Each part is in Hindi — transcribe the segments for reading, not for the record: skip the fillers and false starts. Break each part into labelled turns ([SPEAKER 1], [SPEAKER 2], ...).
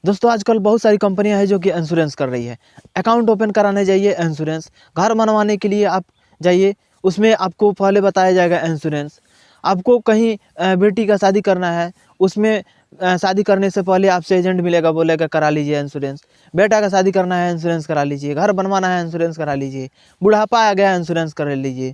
[SPEAKER 1] दोस्तों आजकल बहुत सारी कंपनियां हैं जो कि इंश्योरेंस कर रही है। अकाउंट ओपन कराने जाइए इंश्योरेंस, घर बनवाने के लिए आप जाइए उसमें आपको पहले बताया जाएगा इंश्योरेंस। आपको कहीं बेटी का शादी करना है उसमें शादी करने से पहले आपसे एजेंट मिलेगा, बोलेगा करा लीजिए इंश्योरेंस। बेटा का शादी करना है इंश्योरेंस करा लीजिए, घर बनवाना है इंश्योरेंस करा लीजिए, बुढ़ापा आ गया इंश्योरेंस करा लीजिए,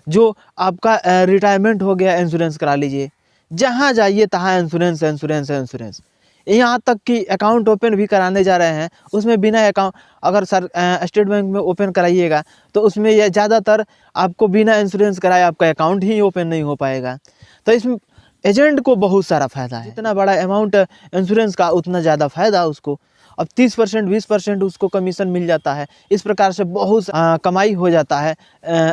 [SPEAKER 1] जो आपका रिटायरमेंट हो गया इंश्योरेंस करा लीजिए। जहाँ जाइए तहाँ इंश्योरेंस इंश्योरेंस इंश्योरेंस। यहाँ तक कि अकाउंट ओपन भी कराने जा रहे हैं उसमें बिना अकाउंट, अगर सर स्टेट बैंक में ओपन कराइएगा तो उसमें यह ज़्यादातर आपको बिना इंश्योरेंस कराए आपका अकाउंट ही ओपन नहीं हो पाएगा। तो इसमें एजेंट को बहुत सारा फ़ायदा है। जितना बड़ा अमाउंट इंश्योरेंस का उतना ज़्यादा फ़ायदा उसको। अब 30% 20% उसको कमीशन मिल जाता है। इस प्रकार से बहुत कमाई हो जाता है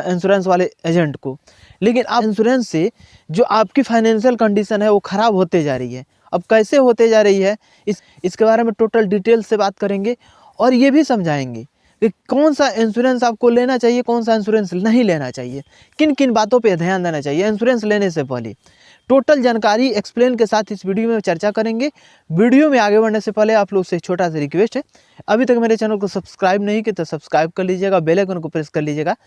[SPEAKER 1] इंश्योरेंस वाले एजेंट को। लेकिन अब इंश्योरेंस से जो आपकी फाइनेंशियल कंडीशन है वो ख़राब होते जा रही है। अब कैसे होते जा रही है इसके बारे में टोटल डिटेल से बात करेंगे और ये भी समझाएंगे कि कौन सा इंश्योरेंस आपको लेना चाहिए, कौन सा इंश्योरेंस नहीं लेना चाहिए, किन किन बातों पे ध्यान देना चाहिए इंश्योरेंस लेने से पहले। टोटल जानकारी एक्सप्लेन के साथ इस वीडियो में चर्चा करेंगे। वीडियो में आगे बढ़ने से पहले आप लोग से छोटा सा रिक्वेस्ट है, अभी तक मेरे चैनल को सब्सक्राइब नहीं किया तो सब्सक्राइब कर लीजिएगा, बेल आइकन को प्रेस कर लीजिएगा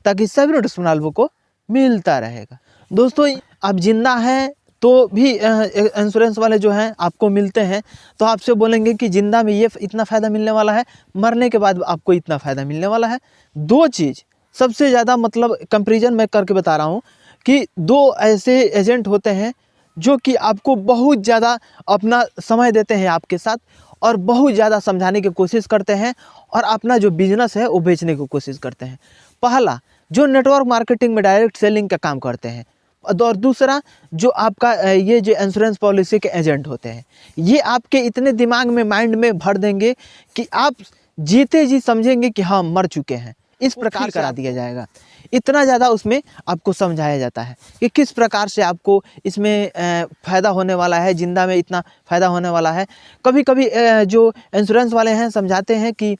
[SPEAKER 1] ताकि सभी नोटिफिकेशन आप लोग को मिलता रहेगा। दोस्तों आप जिंदा हैं तो भी इंश्योरेंस वाले जो हैं आपको मिलते हैं तो आपसे बोलेंगे कि ज़िंदा में ये इतना फ़ायदा मिलने वाला है, मरने के बाद आपको इतना फ़ायदा मिलने वाला है। दो चीज़ सबसे ज़्यादा मतलब कंपैरिजन मैं करके बता रहा हूँ कि दो ऐसे एजेंट होते हैं जो कि आपको बहुत ज़्यादा अपना समय देते हैं आपके साथ और बहुत ज़्यादा समझाने की कोशिश करते हैं और अपना जो बिजनेस है वो बेचने की कोशिश करते हैं। पहला जो नेटवर्क मार्केटिंग में डायरेक्ट सेलिंग का काम करते हैं और दूसरा जो आपका ये जो इंश्योरेंस पॉलिसी के एजेंट होते हैं, ये आपके इतने दिमाग में माइंड में भर देंगे कि आप जीते जी समझेंगे कि हाँ मर चुके हैं। इस प्रकार करा दिया जाएगा। इतना ज़्यादा उसमें आपको समझाया जाता है कि किस प्रकार से आपको इसमें फ़ायदा होने वाला है, ज़िंदा में इतना फ़ायदा होने वाला है। कभी कभी जो इंश्योरेंस वाले हैं समझाते हैं कि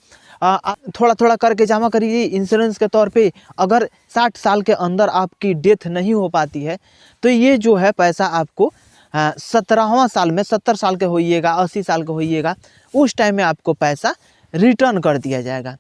[SPEAKER 1] थोड़ा थोड़ा करके जमा करिए इंश्योरेंस के तौर पे। अगर 60 साल के अंदर आपकी डेथ नहीं हो पाती है तो ये जो है पैसा आपको 17वां साल में, 70 साल के होइएगा, 80 साल के होइएगा, उस टाइम में आपको पैसा रिटर्न कर दिया जाएगा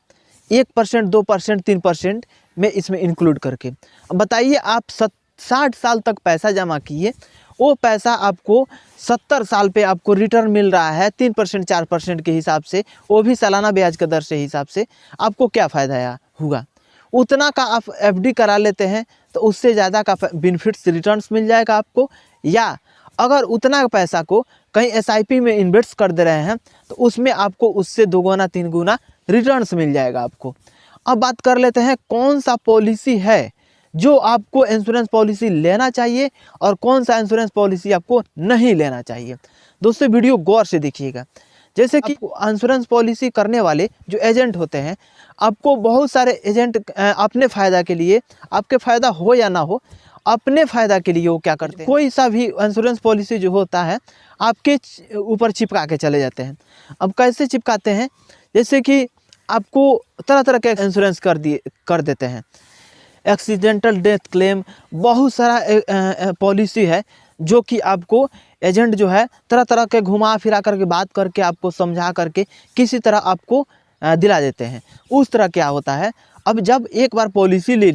[SPEAKER 1] 1%, 2%, 3% में इसमें इंक्लूड करके। अब बताइए आप 60 साल तक पैसा जमा किए, वो पैसा आपको 70 साल पे आपको रिटर्न मिल रहा है 3% 4% के हिसाब से, वो भी सालाना ब्याज के दर से हिसाब से। आपको क्या फ़ायदा हुआ? उतना का आप एफडी करा लेते हैं तो उससे ज़्यादा का बेनिफिट्स रिटर्न्स मिल जाएगा आपको। या अगर उतना पैसा को कहीं एसआईपी में इन्वेस्ट कर दे रहे हैं तो उसमें आपको उससे 2 गुना 3 गुना रिटर्न्स मिल जाएगा आपको। अब बात कर लेते हैं कौन सा पॉलिसी है जो आपको इंश्योरेंस पॉलिसी लेना चाहिए और कौन सा इंश्योरेंस पॉलिसी आपको नहीं लेना चाहिए। दोस्तों वीडियो गौर से देखिएगा। जैसे कि इंश्योरेंस पॉलिसी करने वाले जो एजेंट होते हैं, आपको बहुत सारे एजेंट अपने फ़ायदा के लिए, आपके फ़ायदा हो या ना हो, अपने फ़ायदा के लिए वो क्या करते हैं, कोई सा भी इंश्योरेंस पॉलिसी जो होता है आपके ऊपर चिपका के चले जाते हैं। अब कैसे चिपकाते हैं? जैसे कि आपको तरह तरह के इंश्योरेंस कर देते हैं। एक्सीडेंटल डेथ क्लेम, बहुत सारा पॉलिसी है जो कि आपको एजेंट जो है तरह तरह के घुमा फिरा करके बात करके आपको समझा करके किसी तरह आपको दिला देते हैं। उस तरह क्या होता है, अब जब एक बार पॉलिसी ले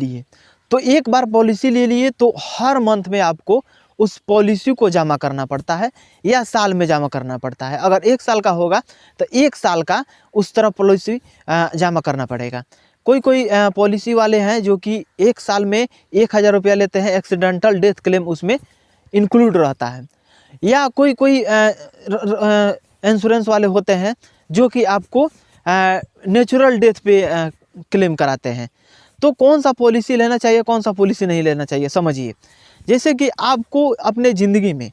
[SPEAKER 1] लिए तो हर मंथ में आपको उस पॉलिसी को जमा करना पड़ता है या साल में जमा करना पड़ता है। अगर 1 साल का होगा तो 1 साल का उस तरह पॉलिसी जमा करना पड़ेगा। कोई पॉलिसी वाले हैं जो कि 1 साल में 1000 रुपया लेते हैं, एक्सीडेंटल डेथ क्लेम उसमें इंक्लूड रहता है। या कोई इंश्योरेंस वाले होते हैं जो कि आपको नेचुरल डेथ पे क्लेम कराते हैं। तो कौन सा पॉलिसी लेना चाहिए, कौन सा पॉलिसी नहीं लेना चाहिए, समझिए। जैसे कि आपको अपने ज़िंदगी में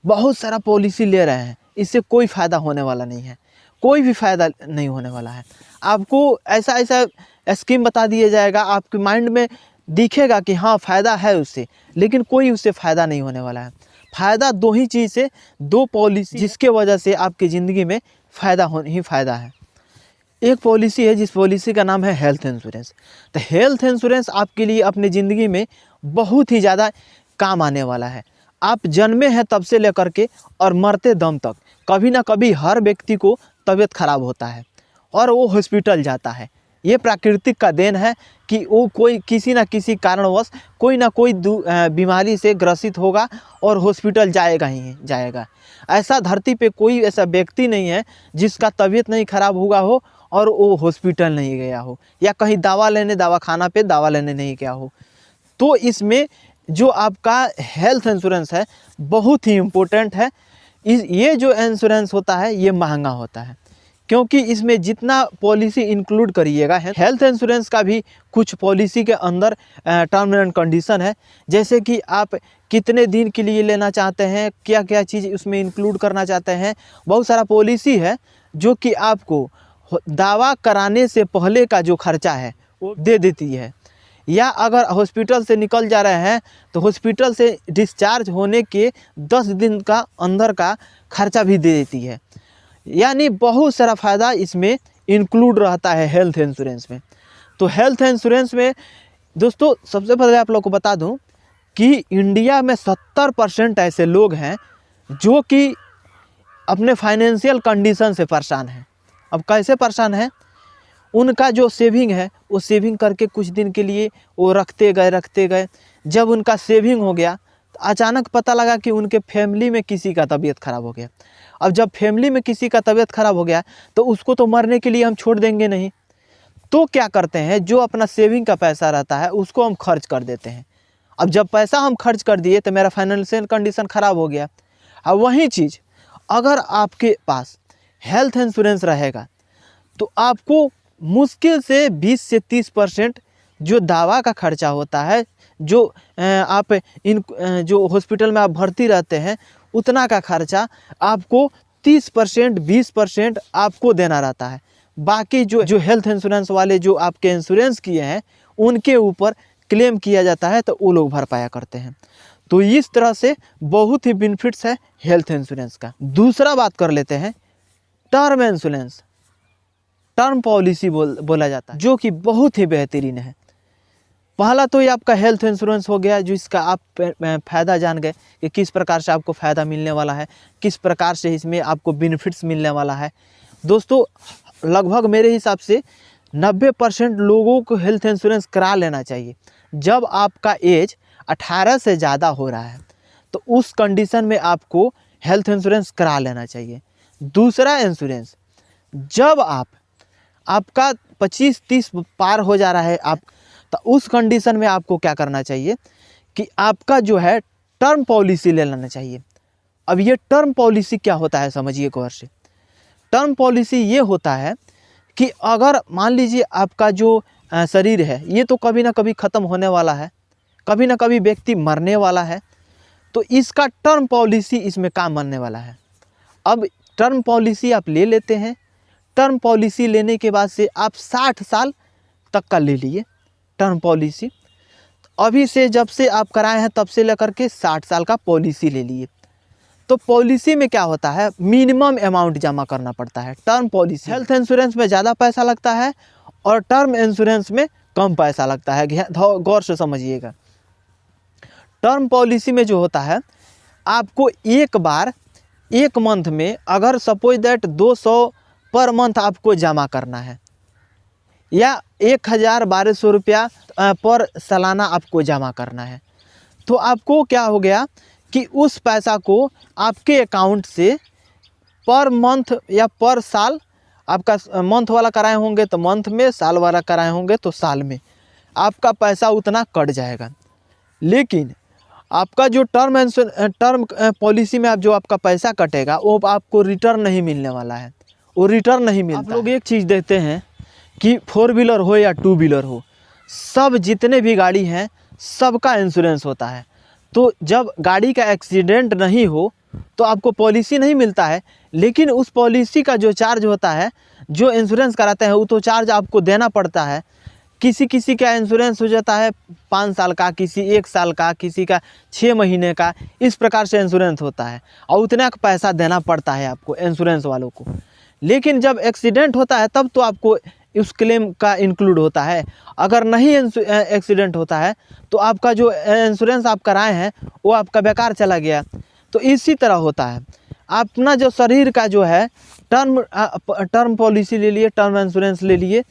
[SPEAKER 1] बहुत सारा पॉलिसी ले रहे हैं, इससे कोई फ़ायदा होने वाला नहीं है, कोई भी फ़ायदा नहीं होने वाला है। आपको ऐसा स्कीम बता दिया जाएगा, आपके माइंड में दिखेगा कि हाँ फ़ायदा है उससे, लेकिन कोई उससे फ़ायदा नहीं होने वाला है। फ़ायदा 2 ही चीज़ से, 2 पॉलिसी जिसके वजह से आपकी ज़िंदगी में फ़ायदा ही फ़ायदा है। एक पॉलिसी है जिस पॉलिसी का नाम है हेल्थ इंश्योरेंस। तो हेल्थ इंश्योरेंस आपके लिए अपनी ज़िंदगी में बहुत ही ज़्यादा काम आने वाला है। आप जन्मे हैं तब से लेकर के और मरते दम तक कभी ना कभी हर व्यक्ति को तबीयत खराब होता है और वो हॉस्पिटल जाता है। ये प्राकृतिक का देन है कि वो कोई किसी न किसी कारणवश कोई ना कोई बीमारी से ग्रसित होगा और हॉस्पिटल जाएगा ही जाएगा। ऐसा धरती पे कोई ऐसा व्यक्ति नहीं है जिसका तबीयत नहीं खराब हुआ हो और वो हॉस्पिटल नहीं गया हो या कहीं दवाखाना पे दवा लेने नहीं गया हो। तो इसमें जो आपका हेल्थ इंश्योरेंस है बहुत ही इम्पोर्टेंट है। ये जो इंश्योरेंस होता है ये महंगा होता है, क्योंकि इसमें जितना पॉलिसी इंक्लूड करिएगा, हेल्थ इंश्योरेंस का भी कुछ पॉलिसी के अंदर टर्म एंड कंडीशन है, जैसे कि आप कितने दिन के लिए लेना चाहते हैं, क्या क्या चीज़ उसमें इंक्लूड करना चाहते हैं। बहुत सारा पॉलिसी है जो कि आपको दावा कराने से पहले का जो खर्चा है वो दे देती है, या अगर हॉस्पिटल से निकल जा रहे हैं तो हॉस्पिटल से डिस्चार्ज होने के 10 दिन का अंदर का खर्चा भी दे देती है। यानी बहुत सारा फ़ायदा इसमें इंक्लूड रहता है हेल्थ इंश्योरेंस में। तो हेल्थ इंश्योरेंस में दोस्तों सबसे पहले आप लोग को बता दूं कि इंडिया में 70% ऐसे लोग हैं जो कि अपने फाइनेंशियल कंडीशन से परेशान हैं। अब कैसे परेशान हैं? उनका जो सेविंग है वो सेविंग करके कुछ दिन के लिए वो रखते गए। जब उनका सेविंग हो गया तो अचानक पता लगा कि उनके फैमिली में किसी का तबीयत ख़राब हो गया। अब जब फैमिली में किसी का तबीयत ख़राब हो गया तो उसको तो मरने के लिए हम छोड़ देंगे नहीं। तो क्या करते हैं, जो अपना सेविंग का पैसा रहता है उसको हम खर्च कर देते हैं। अब जब पैसा हम खर्च कर दिए तो मेरा फाइनेंशियल कंडीशन ख़राब हो गया। अब वही चीज़ अगर आपके पास हेल्थ इंश्योरेंस रहेगा तो आपको मुश्किल से 20 से 30% जो दवा का खर्चा होता है, जो आप जो हॉस्पिटल में आप भर्ती रहते हैं उतना का खर्चा आपको 30% 20% आपको देना रहता है। बाकी जो हेल्थ इंश्योरेंस वाले जो आपके इंश्योरेंस किए हैं उनके ऊपर क्लेम किया जाता है तो वो लोग भरपाया करते हैं। तो इस तरह से बहुत ही बेनिफिट्स है हेल्थ इंश्योरेंस का। दूसरा बात कर लेते हैं टर्म इंश्योरेंस, टर्म पॉलिसी बोला जाता है, जो कि बहुत ही बेहतरीन है। पहला तो ये आपका हेल्थ इंश्योरेंस हो गया, जो इसका आप फ़ायदा जान गए कि किस प्रकार से आपको फ़ायदा मिलने वाला है, किस प्रकार से इसमें आपको बेनिफिट्स मिलने वाला है। दोस्तों लगभग मेरे हिसाब से 90% लोगों को हेल्थ इंश्योरेंस करा लेना चाहिए। जब आपका एज 18 से ज़्यादा हो रहा है तो उस कंडीशन में आपको हेल्थ इंश्योरेंस करा लेना चाहिए। दूसरा इंश्योरेंस, जब आपका 25-30 पार हो जा रहा है तो उस कंडीशन में आपको क्या करना चाहिए कि आपका जो है टर्म पॉलिसी ले लेना चाहिए। अब ये टर्म पॉलिसी क्या होता है समझिए गौर से। टर्म पॉलिसी ये होता है कि अगर मान लीजिए आपका जो शरीर है ये तो कभी ना कभी ख़त्म होने वाला है, कभी ना कभी व्यक्ति मरने वाला है, तो इसका टर्म पॉलिसी इसमें काम बनने वाला है। अब टर्म पॉलिसी आप ले लेते हैं, टर्म पॉलिसी लेने के बाद से आप 60 साल तक का ले लिए टर्म पॉलिसी। अभी से जब से आप कराए हैं तब से लेकर के 60 साल का पॉलिसी ले लिए। तो पॉलिसी में क्या होता है, मिनिमम अमाउंट जमा करना पड़ता है। टर्म पॉलिसी, हेल्थ इंश्योरेंस में ज़्यादा पैसा लगता है और टर्म इंश्योरेंस में कम पैसा लगता है। गौर से समझिएगा। टर्म पॉलिसी में जो होता है आपको एक बार एक मंथ में अगर सपोज दैट 200 पर मंथ आपको जमा करना है या 1000-1200 रुपया पर सालाना आपको जमा करना है, तो आपको क्या हो गया कि उस पैसा को आपके अकाउंट से पर मंथ या पर साल, आपका मंथ वाला कराए होंगे तो मंथ में, साल वाला कराए होंगे तो साल में आपका पैसा उतना कट जाएगा। लेकिन आपका जो टर्म पॉलिसी में आप जो आपका पैसा कटेगा वो आपको रिटर्न नहीं मिलने वाला है, वो रिटर्न नहीं मिलता। आप लोग एक चीज़ देखते हैं कि 4 व्हीलर हो या 2 व्हीलर हो, सब जितने भी गाड़ी हैं सबका इंश्योरेंस होता है। तो जब गाड़ी का एक्सीडेंट नहीं हो तो आपको पॉलिसी नहीं मिलता है, लेकिन उस पॉलिसी का जो चार्ज होता है, जो इंश्योरेंस कराते हैं वो तो चार्ज आपको देना पड़ता है। किसी किसी का इंश्योरेंस हो जाता है 5 साल का, किसी 1 साल का, किसी का 6 महीने का, इस प्रकार से इंश्योरेंस होता है और उतना का पैसा देना पड़ता है आपको इंश्योरेंस वालों को। लेकिन जब एक्सीडेंट होता है तब तो आपको उस क्लेम का इंक्लूड होता है। अगर नहीं एक्सीडेंट होता है तो आपका जो इंश्योरेंस आप कराए हैं वो आपका बेकार चला गया। तो इसी तरह होता है, अपना जो शरीर का जो है टर्म पॉलिसी ले लिए, टर्म इंश्योरेंस ले लिए।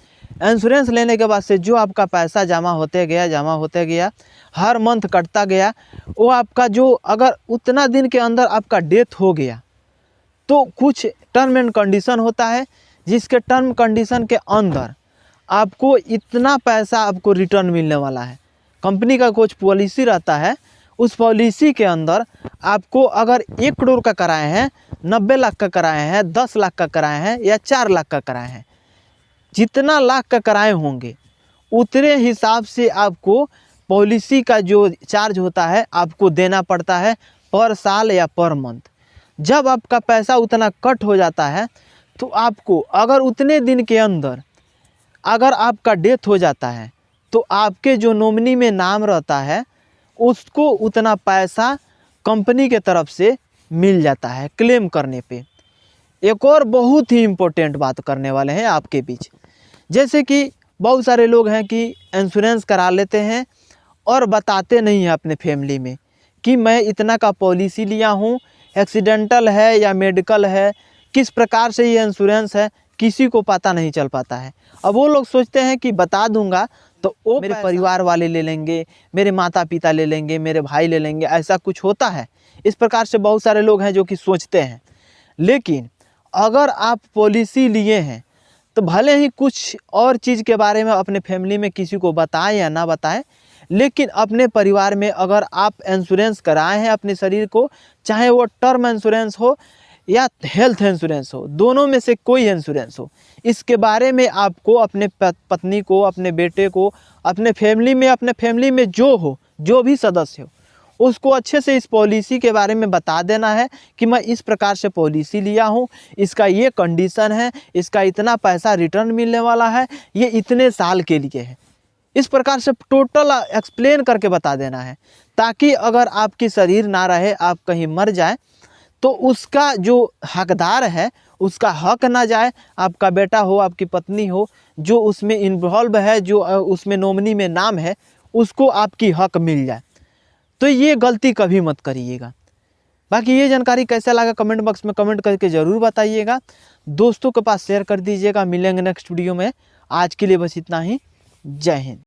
[SPEAKER 1] इंश्योरेंस लेने के बाद से जो आपका पैसा जमा होते गया हर मंथ कटता गया, वो आपका जो अगर उतना दिन के अंदर आपका डेथ हो गया तो कुछ टर्म एंड कंडीशन होता है, जिसके टर्म कंडीशन के अंदर आपको इतना पैसा आपको रिटर्न मिलने वाला है। कंपनी का कुछ पॉलिसी रहता है, उस पॉलिसी के अंदर आपको अगर 1 करोड़ का कराए हैं, 90 लाख का कराए हैं, 10 लाख का कराए हैं या 4 लाख का कराए हैं, जितना लाख का कराए होंगे उतने हिसाब से आपको पॉलिसी का जो चार्ज होता है आपको देना पड़ता है पर साल या पर मंथ। जब आपका पैसा उतना कट हो जाता है तो आपको अगर उतने दिन के अंदर अगर आपका डेथ हो जाता है तो आपके जो नॉमिनी में नाम रहता है उसको उतना पैसा कंपनी के तरफ से मिल जाता है क्लेम करने पे। एक और बहुत ही इम्पोर्टेंट बात करने वाले हैं आपके बीच, जैसे कि बहुत सारे लोग हैं कि इंश्योरेंस करा लेते हैं और बताते नहीं हैं अपने फैमिली में कि मैं इतना का पॉलिसी लिया हूँ, एक्सीडेंटल है या मेडिकल है, किस प्रकार से ये इंश्योरेंस है, किसी को पता नहीं चल पाता है। अब वो लोग सोचते हैं कि बता दूंगा तो वो मेरे परिवार वाले ले लेंगे, मेरे माता पिता ले लेंगे, मेरे भाई ले लेंगे, ऐसा कुछ होता है। इस प्रकार से बहुत सारे लोग हैं जो कि सोचते हैं। लेकिन अगर आप पॉलिसी लिए हैं तो भले ही कुछ और चीज़ के बारे में अपने फैमिली में किसी को बताएं या ना बताएं, लेकिन अपने परिवार में अगर आप इंश्योरेंस कराए हैं अपने शरीर को, चाहे वो टर्म इंश्योरेंस हो या हेल्थ इंश्योरेंस हो, दोनों में से कोई इंश्योरेंस हो, इसके बारे में आपको अपने पत्नी को, अपने बेटे को, अपने फैमिली में जो हो, जो भी सदस्य हो, उसको अच्छे से इस पॉलिसी के बारे में बता देना है कि मैं इस प्रकार से पॉलिसी लिया हूँ, इसका ये कंडीशन है, इसका इतना पैसा रिटर्न मिलने वाला है, ये इतने साल के लिए है। इस प्रकार से टोटल एक्सप्लेन करके बता देना है, ताकि अगर आपकी शरीर ना रहे, आप कहीं मर जाए तो उसका जो हकदार है उसका हक ना जाए, आपका बेटा हो, आपकी पत्नी हो, जो उसमें इन्वॉल्व है, जो उसमें नॉमिनी में नाम है, उसको आपकी हक मिल जाए। तो ये गलती कभी मत करिएगा। बाकी ये जानकारी कैसा लगा कमेंट बॉक्स में कमेंट करके ज़रूर बताइएगा, दोस्तों के पास शेयर कर दीजिएगा। मिलेंगे नेक्स्ट वीडियो में, आज के लिए बस इतना ही। जय हिंद।